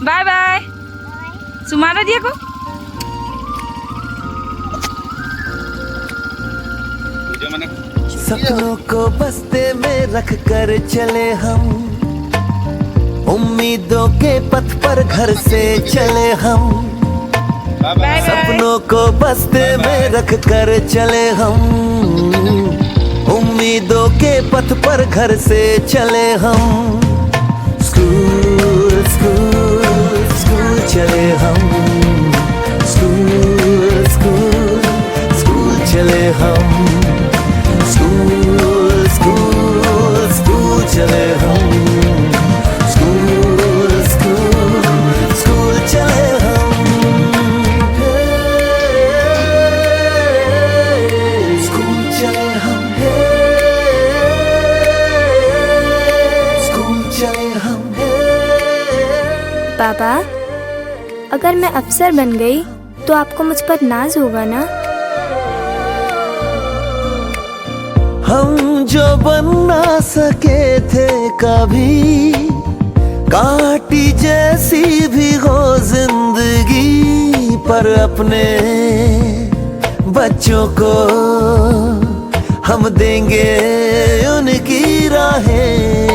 Bye bye सुमारा दिया को सपनों को बस्ते में रख कर चले हम, उम्मीदों के पथ पर घर से चले हम। सपनों को बस्ते में रख कर चले हम, उम्मीदों के पथ पर घर से चले हम। स्कूल स्कूल स्कूल चले हम, स्कूल स्कूल स्कूल चले हम, स्कूल स्कूल स्कूल चले हम, स्कूल स्कूल स्कूल चले हम। स्कूल चले हम, स्कूल चले हम। पापा, अगर मैं अफसर बन गई तो आपको मुझ पर नाज होगा ना? हम जो बन ना सके थे कभी, काटी जैसी भी हो जिंदगी, पर अपने बच्चों को हम देंगे उनकी राहें।